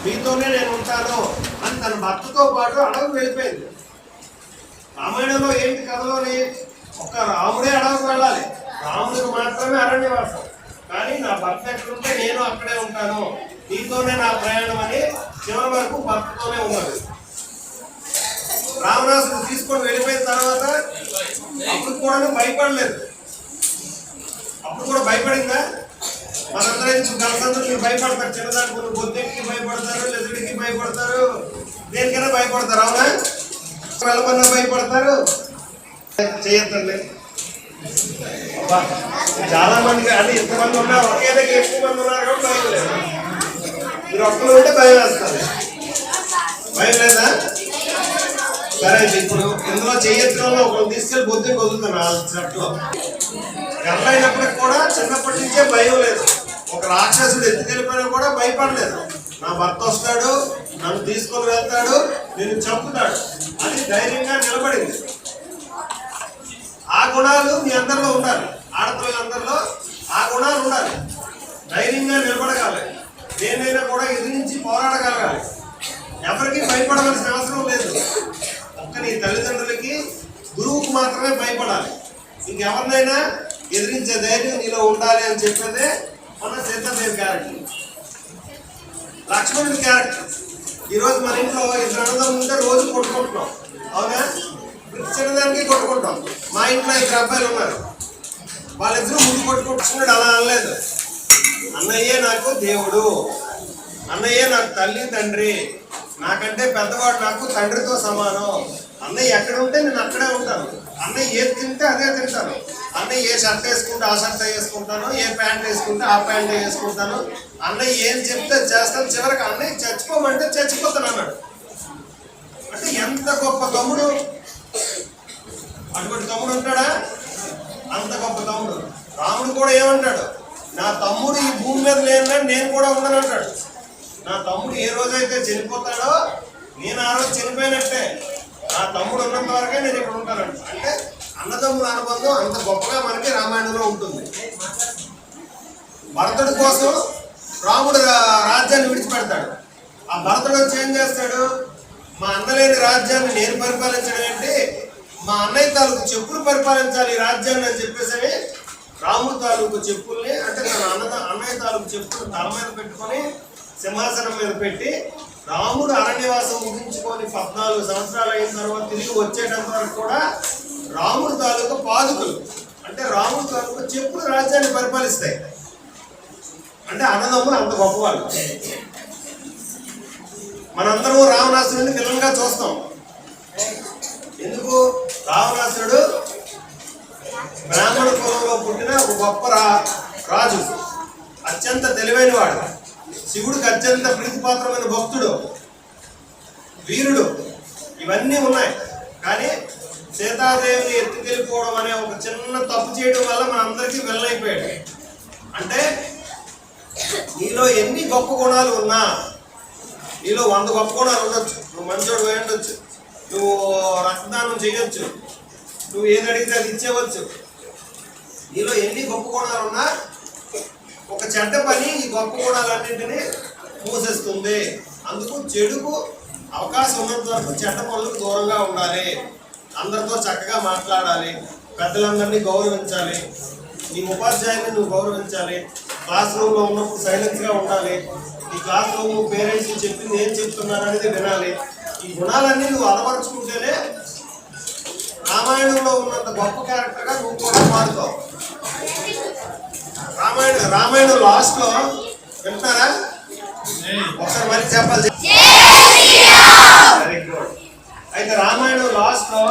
మీతోనే నేను ఉంటాను అని తన భర్తతో పాటు అడవి వెళ్ళిపోయింది. రామాయణంలో ఏంటి కథలోని ఒక్క రాముడే అడవికి వెళ్ళాలి, రాముడికి మాత్రమే అరణ్యవాసం. కానీ నా భర్త ఎక్కడుంటే నేను అక్కడే ఉంటాను, నీతోనే నా ప్రయాణం అని చివరి వరకు భర్తతోనే ఉన్నాడు. రావణాసుడు తీసుకొని వెళ్ళిపోయిన తర్వాత అప్పుడు కూడా భయపడలేదు. అప్పుడు కూడా భయపడిందా? మనందరం గలసందరూ మీరు భయపడతారు, చిన్నదానికి బొద్దుకి భయపడతారు, లెజుడికి భయపడతారు, దేనికైనా భయపడతారు. అవునా? వెళ్ళమన్నా భయపడతారు. చేయొద్దండి. చాలా మంది అంటే ఎంతమంది ఉన్నారు, ఒకే దగ్గర ఎక్కువ మంది ఉన్నారు కాబట్టి భయం లేదు. మీరు ఒక్కరు ఉంటే భయం వేస్తారు. భయం లేదా? సరే, ఇప్పుడు ఇందులో చేయొత్తులో ఒకరు తీసుకెళ్ళి బొద్దుకి వదులుతాను ఆ చెట్లో. గర్ల అయినప్పటికి కూడా చిన్నప్పటి నుంచే భయం లేదు. ఒక రాక్షసుడు ఎత్తుకెళ్ళిపోయినా కూడా భయపడలేదు. నా భర్త వస్తాడు, నన్ను తీసుకొని వెళ్తాడు, నేను చంపుతాడు అని ధైర్యంగా నిలబడింది. ఆ గుణాలు మీ అందరిలో ఉండాలి. ఆడపిల్లలందరిలో ఆ గుణాలు ఉండాలి. ధైర్యంగా నిలబడగాలి, దేనైనా కూడా ఎదిరించి పోరాడగలగాలి. ఎవరికి భయపడవలసిన అవసరం లేదు. ఒక్క నీ తల్లిదండ్రులకి, గురువుకు మాత్రమే భయపడాలి. ఇంకెవరినైనా ఎదిరించే ధైర్యం నీలో ఉండాలి అని చెప్పేదే మన సీతాదేవి క్యారెక్టర్. లక్ష్మణుడి క్యారెక్టర్. ఈరోజు మన ఇంట్లో ఇద్దరు అన్నదమ్ములు ఉంటే రోజు కొట్టుకుంటున్నాం. అవునా? చిన్నదానికి కొట్టుకుంటాం. మా ఇంట్లో ఇద్దరు అబ్బాయిలు ఉన్నారు, వాళ్ళిద్దరూ ముందు కొట్టుకుంటున్నాడు. అలా అనలేదు. అన్నయ్యే నాకు దేవుడు, అన్నయ్యే నాకు తల్లి తండ్రి, నాకంటే పెద్దవాడు నాకు తండ్రితో సమానం. అన్నయ్య ఎక్కడ ఉంటే నేను అక్కడే ఉంటాను. అన్నయ్య ఏది తింటే అదే తింటాను. అన్నయ్య ఏ షర్ట్ వేసుకుంటే ఆ షర్ట్ వేసుకుంటాను, ఏ ప్యాంట్ వేసుకుంటే ఆ ప్యాంట్ వేసుకుంటాను. అన్నయ్య ఏం చెప్తే చేస్తాను. చివరికి అన్నయ్య చచ్చిపోమంటే చచ్చిపోతాను అన్నాడు. అంటే ఎంత గొప్ప తమ్ముడు! అటువంటి తమ్ముడు ఉంటాడా? అంత గొప్ప తమ్ముడు. రాముడు కూడా ఏమంటాడు? నా తమ్ముడు ఈ భూమి మీద లేని నేను కూడా ఉన్నాను అంటాడు. నా తమ్ముడు ఏ రోజైతే చనిపోతాడో నేను ఆ రోజు చనిపోయినట్టే. నా తమ్ముడు ఉన్నంత వరకే నేను ఇక్కడ ఉంటానంట. అంటే అన్నదమ్ముల అనుబంధం అంత గొప్పగా మనకి రామాయణంలో ఉంటుంది. భరతుడి కోసం రాముడు రాజ్యాన్ని విడిచిపెడతాడు. ఆ భరతుడు వచ్చి ఏం చేస్తాడు? మా అన్నలేని రాజ్యాన్ని నేను పరిపాలించడం ఏంటి, మా అన్నయ్య తాలూకు చెప్పులు పరిపాలించాలి ఈ రాజ్యాన్ని అని చెప్పేసి రాముడు తాలూకు చెప్పుల్ని, అంటే తన అన్నయ్య తాలూకు చెప్పులు తల మీద పెట్టుకొని సింహాసనం మీద పెట్టి రాముడు అరణ్యవాసం ముగించుకొని 14 సంవత్సరాలు అయిన తర్వాత తిరిగి వచ్చేటంత వరకు కూడా రాముడు తాలూకు పాదుకులు, అంటే రాముడు తాలూకు చెప్పులు రాజ్యాన్ని పరిపాలిస్తాయి. అంటే అన్నదమ్ములు అంత గొప్పవాళ్ళు. మనందరూ రావణాసురుడిని విలన్గా చూస్తాం. ఎందుకు? రావణాసురుడు బ్రాహ్మణ కులంలో పుట్టిన ఒక గొప్ప రాజు, అత్యంత తెలివైన వాడు, శివుడికి అత్యంత ప్రీతిపాత్రమైన భక్తుడు, వీరుడు, ఇవన్నీ ఉన్నాయి. కానీ సీతాదేవిని ఎత్తుకెళ్ళిపోవడం అనే ఒక చిన్న తప్పు చేయడం వల్ల మనందరికీ వెళ్ళైపోయాడు. అంటే నీలో ఎన్ని గొప్ప గుణాలు ఉన్నా, నీలో 100 గొప్ప గుణాలు ఉండొచ్చు, నువ్వు మంచోడు పోయి ఉండొచ్చు, నువ్వు రక్తదానం చేయొచ్చు, నువ్వు ఏది అడిగితే అది ఇచ్చేవచ్చు. నీలో ఎన్ని గొప్ప గుణాలు ఉన్నా ఒక చెడ్డ పని ఈ గొప్ప గుణాలన్నింటినీ మూసేస్తుంది. అందుకు చెడుకు అవకాశం ఉన్నంత వరకు చెడ్డ పనులకు దూరంగా ఉండాలి. అందరితో చక్కగా మాట్లాడాలి, పెద్దలందరినీ గౌరవించాలి, నీ ఉపాధ్యాయుని నువ్వు గౌరవించాలి, క్లాస్ రూమ్లో ఉన్నప్పుడు సైలెన్స్గా ఉండాలి, ఈ క్లాస్ రూమ్ పేరెంట్స్ చెప్పింది ఏం చెప్తున్నారు అనేది వినాలి. ఈ గుణాలన్నీ నువ్వు అలవరుచుకుంటేనే రామాయణంలో ఉన్నంత గొప్ప క్యారెక్టర్గా నువ్వు కూడా మారుతావు. రామాయణం లాస్ట్ లో వింటారా? ఒకసారి మరి చెప్పాలి. Very good. అయితే రామాయణం లాస్ట్ లో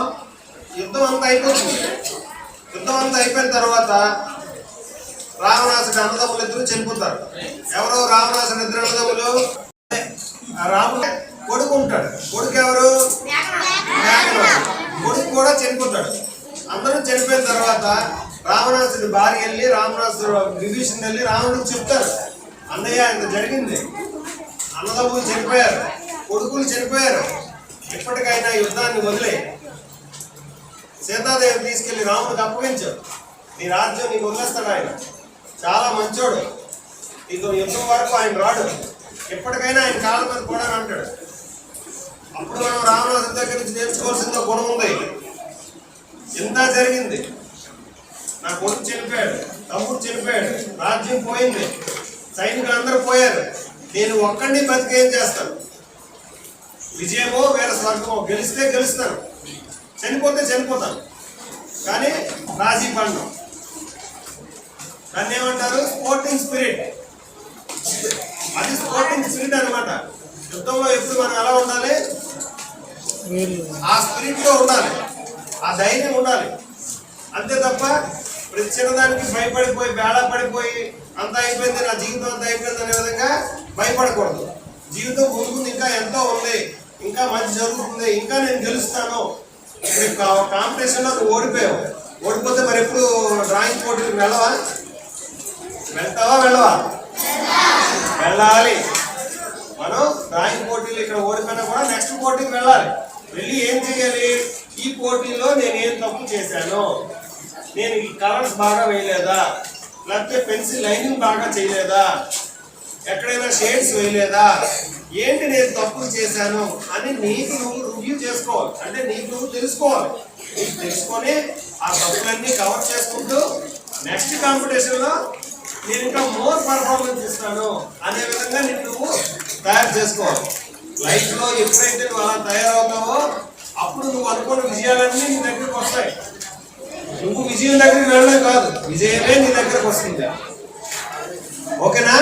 యుద్ధం అంతా అయిపోతుంది. యుద్ధం అంతా అయిపోయిన తర్వాత రావణాసుడి అన్నదమ్ములు ఇద్దరు చనిపోతారు. ఎవరు రావణాసుడి ఇద్దరు అన్నదమ్ములు? రాముడు కొడుకు ఉంటాడు. కొడుకు ఎవరు? కొడుకు కూడా చనిపోతాడు. అందరూ చనిపోయిన తర్వాత రావణాసుడి భార్య వెళ్ళి రావణాసుడు విభీషణుడు వెళ్ళి రావణుడికి చెప్తారు, అన్నయ్య ఇంత జరిగింది, అన్నదమ్ములు చనిపోయారు, కొడుకులు చనిపోయారు, ఇప్పటికైనా యుద్ధాన్ని వదిలే సీతాదేవి తీసుకెళ్లి రాముడికి అప్పగించు, నీ రాజ్యం నీకు వదిలేస్తాడు. ఆయన చాలా మంచోడు, నీకు యుద్ధం వరకు ఆయన రాడు, ఎప్పటికైనా ఆయన కాళ్ళ మీద కూడా అంటాడు. అప్పుడు మనం రామనాథుడి దగ్గర నుంచి నేర్చుకోవాల్సిన గుణం ఉంది. ఇంత జరిగింది, నా కొడుకు చనిపోయాడు, తమ్ముడు చనిపోయాడు, రాజ్యం పోయింది, సైనికులు అందరూ పోయారు, నేను ఒక్కడిని బతికి ఏం చేస్తాను? విజయమో వేరే స్వర్గమో, గెలిస్తే గెలుస్తాను, చనిపోతే చనిపోతాను, కానీ రాజీ పడను. దాన్ని ఏమంటారు? Sporting spirit. అది స్పోర్టింగ్ స్పిరిట్ అనమాట. యుద్ధంలో ఎప్పుడు మనం ఎలా ఉండాలి? ఆ స్పిరిట్ లో ఉండాలి, ఆ ధైర్యం ఉండాలి. అంతే తప్ప ప్రతి చిన్నదానికి భయపడిపోయి బేళ పడిపోయి అంత అయిపోయింది, నా జీవితం అంతా అయిపోయింది అనే విధంగా భయపడకూడదు. జీవితం ముందు ఇంకా ఎంతో ఉంది, ఇంకా మంచి జరుగుతుంది, ఇంకా నేను గెలుస్తాను. కాంపిటీషన్లో నువ్వు ఓడిపోయావు, ఓడిపోతే మరి ఎప్పుడు డ్రాయింగ్ పోటీలకు వెళ్ళవా? వెళ్తావా వెళ్ళవా? వెళ్ళాలి. మనం డ్రాయింగ్ పోటీలు ఇక్కడ ఓడిపోయినా కూడా నెక్స్ట్ పోటీకి వెళ్ళాలి. వెళ్ళి ఏం చేయాలి? ఈ పోటీలో నేను ఏం తప్పు చేశాను, నేను ఈ కలర్స్ బాగా వేయలేదా, లేకపోతే పెన్సిల్ లైనింగ్ బాగా చేయలేదా, ఎక్కడైనా షేడ్స్ వేయలేదా, ఏంటి నేను తప్పులు చేశాను అని నీకు నువ్వు రివ్యూ చేసుకోవాలి. అంటే నీకు నువ్వు తెలుసుకోవాలి. నీకు తెలుసుకొని ఆ తప్పులన్నీ కవర్ చేసుకుంటూ నెక్స్ట్ కాంపిటీషన్లో నేను ఇంకా మోర్ పర్ఫార్మెన్స్ ఇస్తాను అనే విధంగా నేను నువ్వు తయారు చేసుకోవాలి. లైఫ్లో ఎప్పుడైతే నువ్వు అలా తయారవుతావో అప్పుడు నువ్వు అనుకున్న విజయాలన్నీ నీ దగ్గరికి వస్తాయి. నువ్వు విజయం దగ్గరికి వెళ్ళడం కాదు, విజయమే నీ దగ్గరకు వస్తుంది. ఓకేనా?